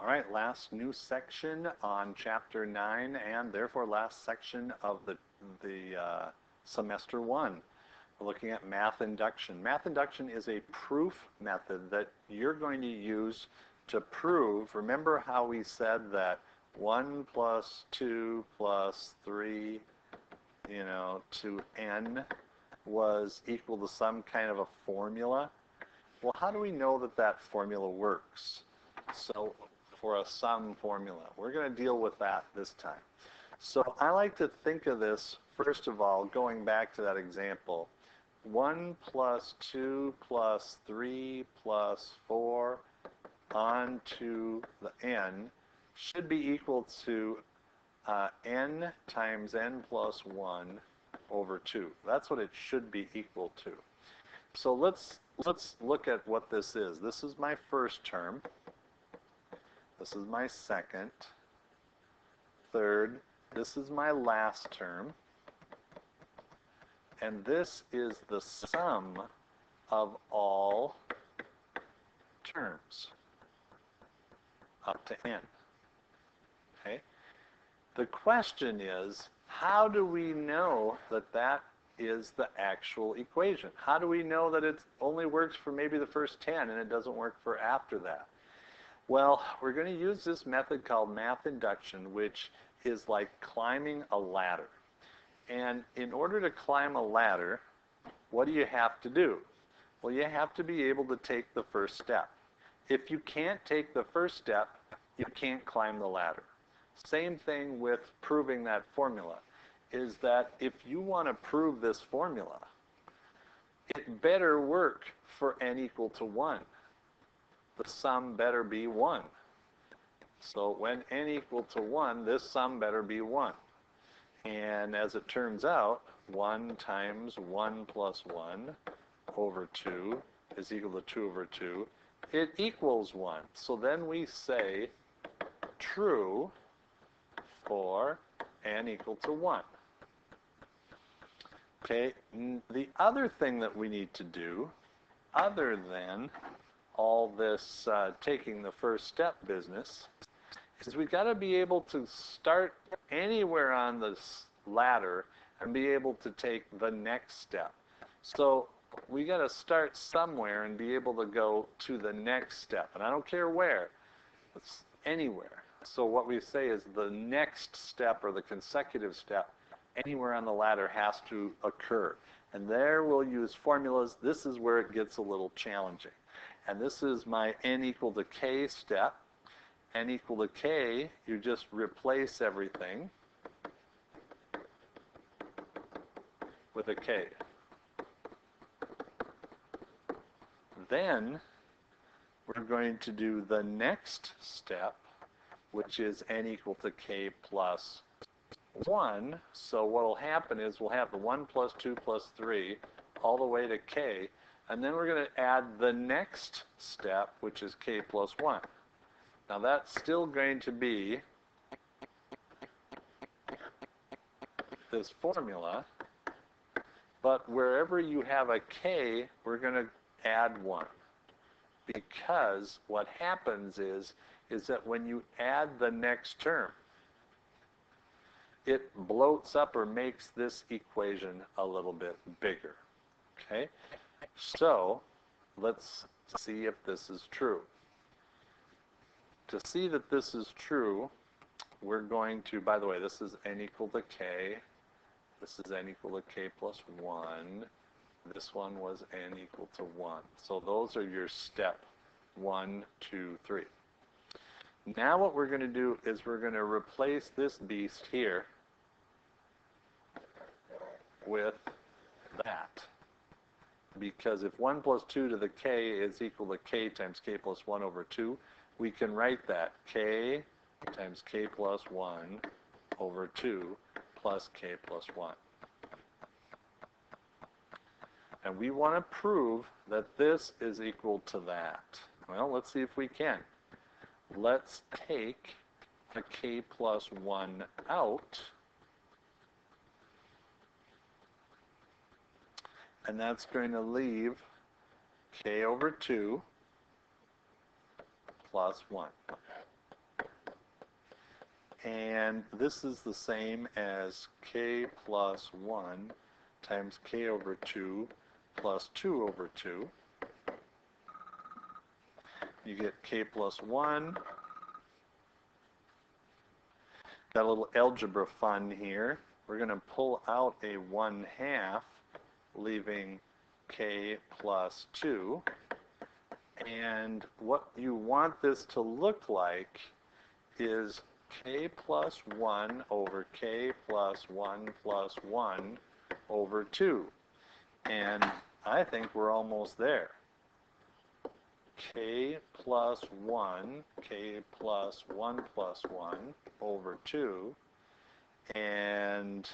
right, last new section on Chapter 9, and therefore last section of the Semester 1. We're looking at math induction. Math induction is a proof method that you're going to use to prove. Remember how we said that 1 plus 2 plus 3, to n was equal to some kind of a formula? Well, how do we know that that formula works? So for a sum formula, we're going to deal with that this time. So I like to think of this, first of all, going back to that example. 1 plus 2 plus 3 plus 4 on to the n should be equal to n times n plus 1 over 2. That's what it should be equal to. So let's look at what this is. This is my first term. This is my second, third. This is my last term. And this is the sum of all terms up to n. Okay? The question is, how do we know that that is the actual equation? How do we know that it only works for maybe the first 10 and it doesn't work for after that? Well, we're going to use this method called math induction, which is like climbing a ladder. And in order to climb a ladder, what do you have to do? Well, you have to be able to take the first step. If you can't take the first step, you can't climb the ladder. Same thing with proving that formula, is that if you want to prove this formula, it better work for n equal to 1. The sum better be 1. So when n equal to 1, this sum better be 1. And as it turns out, 1 times 1 plus 1 over 2 is equal to 2 over 2. It equals 1. So then we say true for n equal to 1. Okay, the other thing that we need to do, other than all this taking the first step business, is we've got to be able to start anywhere on this ladder and be able to take the next step. So we got to start somewhere and be able to go to the next step. And I don't care where, it's anywhere. So what we say is the next step or the consecutive step anywhere on the ladder has to occur. And there we'll use formulas. This is where it gets a little challenging. And this is my n equal to k step. N equal to k, you just replace everything with a k. Then we're going to do the next step, which is n equal to k plus 1. So what will happen is we'll have the 1 plus 2 plus 3 all the way to k, and then we're going to add the next step, which is k plus 1. Now that's still going to be this formula, but wherever you have a k, we're going to add 1. Because what happens is that when you add the next term, it bloats up or makes this equation a little bit bigger. Okay? So let's see if this is true. To see that this is true, we're going to, by the way, this is n equal to k. This is n equal to k plus 1. This one was n equal to 1. So those are your step 1, 2, 3. Now what we're going to do is we're going to replace this beast here with that. Because if 1 plus 2 to the k is equal to k times k plus 1 over 2, we can write that k times k plus 1 over 2 plus k plus 1. And we want to prove that this is equal to that. Well, let's see if we can. Let's take the k plus 1 out. And that's going to leave k over 2 plus 1. And this is the same as k plus 1 times k over 2 plus 2 over 2. You get k plus 1. Got a little algebra fun here. We're going to pull out a 1/2, leaving k plus 2. And what you want this to look like is k plus 1 over k plus 1 plus 1 over 2. And I think we're almost there. K plus 1, k plus 1 plus 1 over 2. And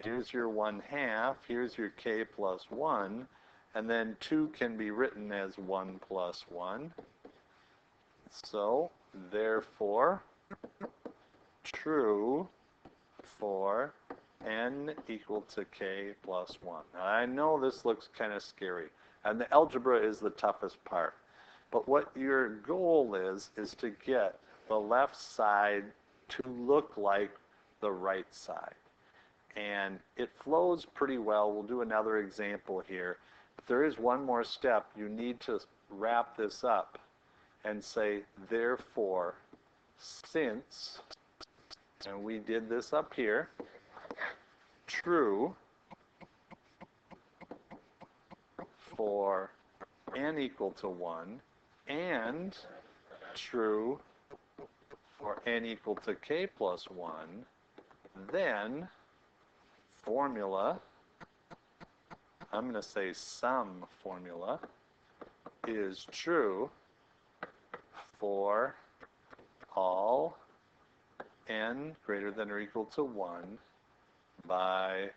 here's your 1/2, here's your k plus 1, and then 2 can be written as 1 plus 1. So, therefore, true for n equal to k plus 1. Now, I know this looks kind of scary, and the algebra is the toughest part. But what your goal is to get the left side to look like the right side. And it flows pretty well. We'll do another example here. But there is one more step. You need to wrap this up and say, therefore, since, and we did this up here, true for n equal to 1, and true for n equal to k plus 1, then formula, I'm going to say sum formula, is true for all n greater than or equal to 1 by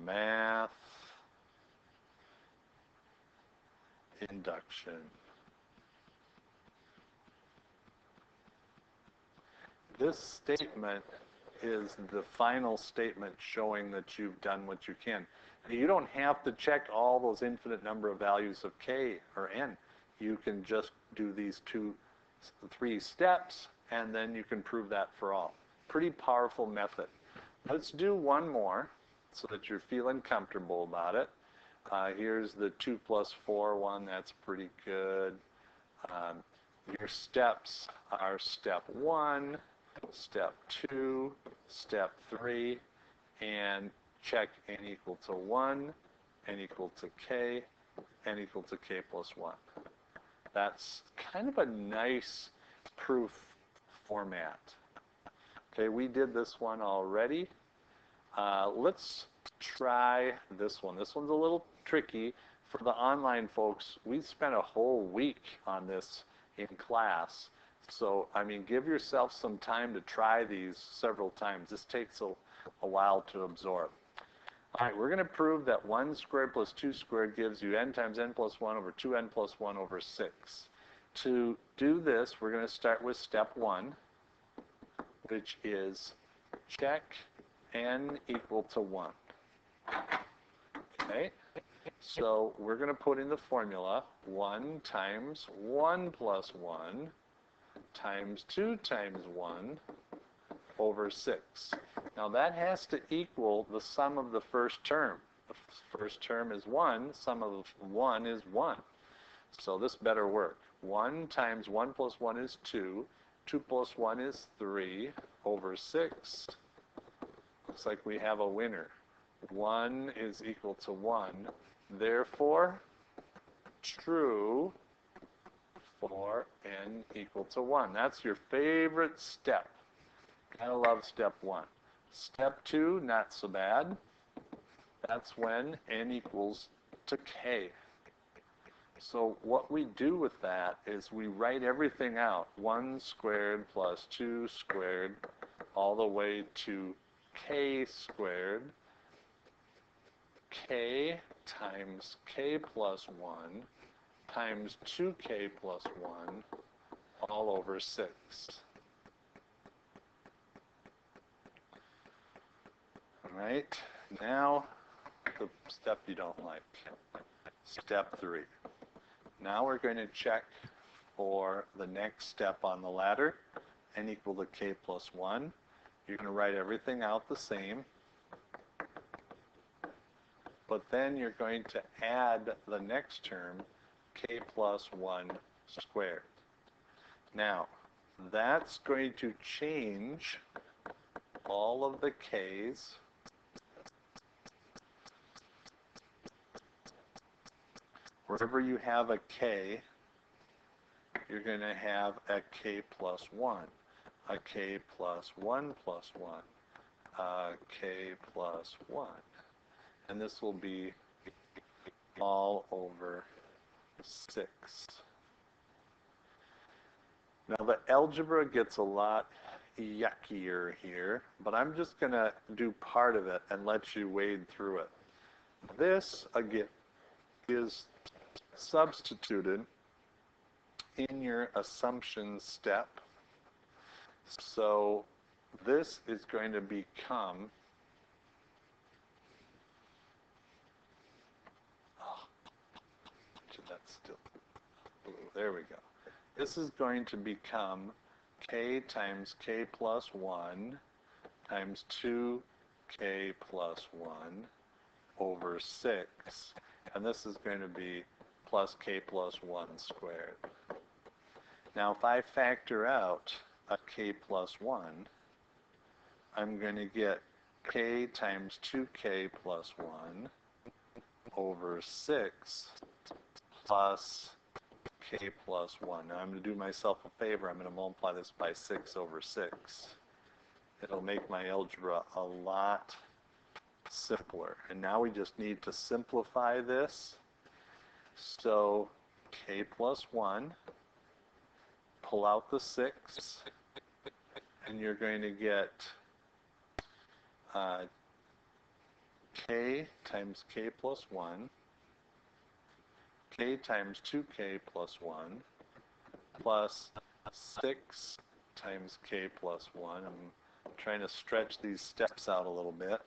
math induction. This statement is the final statement showing that you've done what you can. You don't have to check all those infinite number of values of k or n. You can just do these 3 steps, and then you can prove that for all. Pretty powerful method. Let's do one more so that you're feeling comfortable about it. Here's the 2 plus 4 one. That's pretty good. Your steps are step 1, step 2, step 3, and check n equal to 1, n equal to k, n equal to k plus 1. That's kind of a nice proof format. Okay, we did this one already. Let's try this one. This one's a little tricky. For the online folks, we spent a whole week on this in class. So, I mean, give yourself some time to try these several times. This takes a while to absorb. All right, we're going to prove that 1 squared plus 2 squared gives you n times n plus 1 over 2n plus 1 over 6. To do this, we're going to start with step 1, which is check n equal to 1. Okay, so we're going to put in the formula 1 times 1 plus 1 times 2 times 1 over 6. Now that has to equal the sum of the first term. The first term is 1, sum of 1 is 1. So this better work. 1 times 1 plus 1 is 2, 2 plus 1 is 3 over 6. Looks like we have a winner. 1 is equal to 1. Therefore, true for n equal to 1. That's your favorite step. I love step 1. Step 2, not so bad. That's when n equals to k. So what we do with that is we write everything out. 1 squared plus 2 squared all the way to k squared. K times k plus 1 times 2k plus 1 all over 6. All right, now the step you don't like. Step 3. Now we're going to check for the next step on the ladder, n equal to k plus 1. You're going to write everything out the same. But then you're going to add the next term, k plus 1 squared. Now, that's going to change all of the k's wherever you have a k, you're going to have a k plus 1, a k plus 1 plus 1, a k plus 1. And this will be all over 6. Now the algebra gets a lot yuckier here, but I'm just going to do part of it and let you wade through it. This, again, is substituted in your assumption step. So this is going to become, that's still blue, there we go. This is going to become k times k plus 1 times 2k plus 1 over 6. And this is going to be plus k plus 1 squared. Now if I factor out a k plus 1, I'm going to get k times 2k plus 1 over 6 plus k plus 1. Now I'm going to do myself a favor. I'm going to multiply this by 6 over 6. It'll make my algebra a lot simpler. And now we just need to simplify this. So k plus 1, pull out the 6, and you're going to get k times k plus 1, k times 2k plus 1, plus 6 times k plus 1. I'm trying to stretch these steps out a little bit.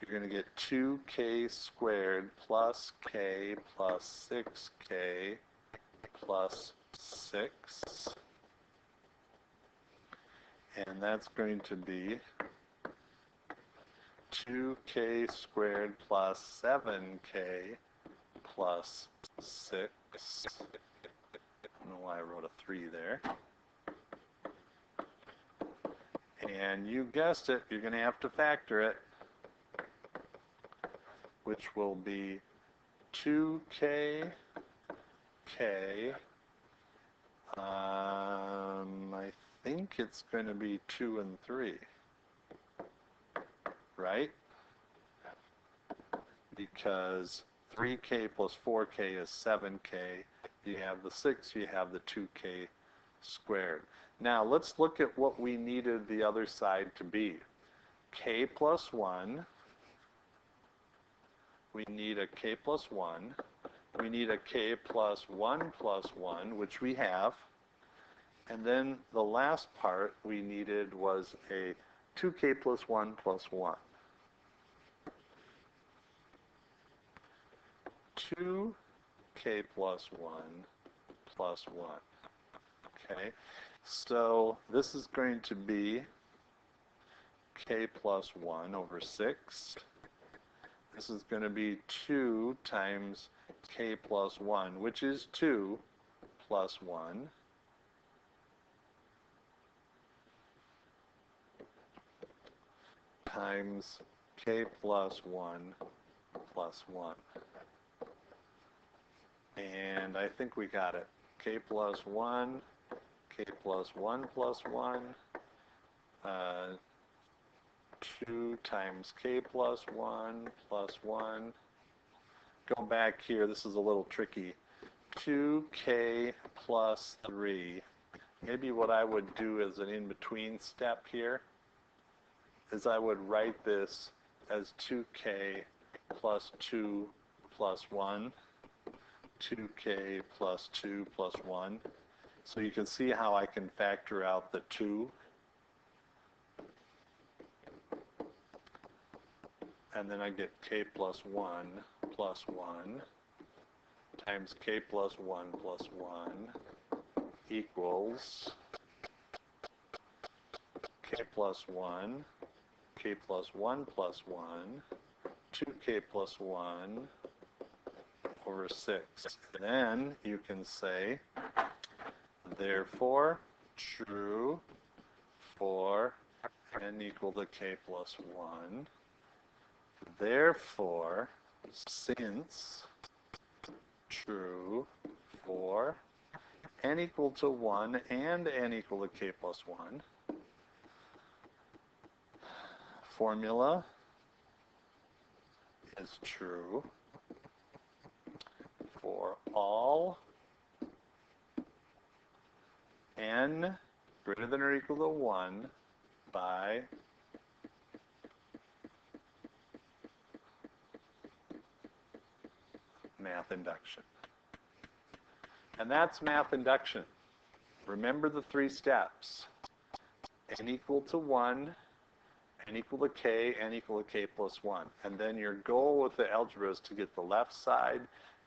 You're going to get 2k squared plus k plus 6k plus 6. And that's going to be 2k squared plus 7k plus 6. I don't know why I wrote a 3 there. And you guessed it, you're going to have to factor it, which will be 2k k. I think it's going to be 2 and 3, right? Because 3k plus 4k is 7k. You have the 6, you have the 2k squared. Now let's look at what we needed the other side to be. K plus 1. We need a k plus 1. We need a k plus 1 plus 1, which we have. And then the last part we needed was a 2k plus 1 plus 1. 2k plus 1 plus 1. Okay, so this is going to be k plus 1 over 6. This is going to be 2 times k plus 1, which is 2 plus 1. Times k plus 1 plus 1. And I think we got it. K plus 1, k plus 1 plus 1, 2 times k plus 1 plus 1. Go back here, this is a little tricky. 2k plus 3. Maybe what I would do as an in-between step here is I would write this as 2k plus 2 plus 1, 2k plus 2 plus 1. So you can see how I can factor out the 2. And then I get k plus 1 plus 1 times k plus 1 plus 1 equals k plus 1, k plus 1 plus 1, 2k plus 1 over 6. Then you can say, therefore, true for n equal to k plus 1. Therefore, since true for n equal to 1 and n equal to k plus 1, formula is true for all n greater than or equal to 1 by math induction. And that's math induction. Remember the 3 steps. N equal to 1, n equal to k, n equal to k plus 1. And then your goal with the algebra is to get the left side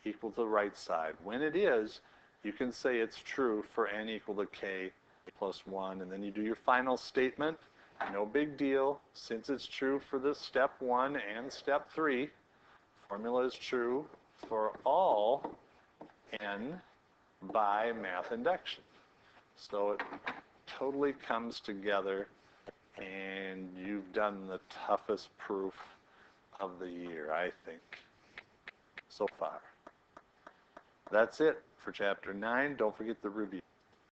equal to the right side. When it is, you can say it's true for n equal to k plus 1. And then you do your final statement. No big deal. Since it's true for this step 1 and step 3, formula is true for all n by math induction. So it totally comes together, and you've done the toughest proof of the year, I think, so far. That's it for Chapter 9. Don't forget the review.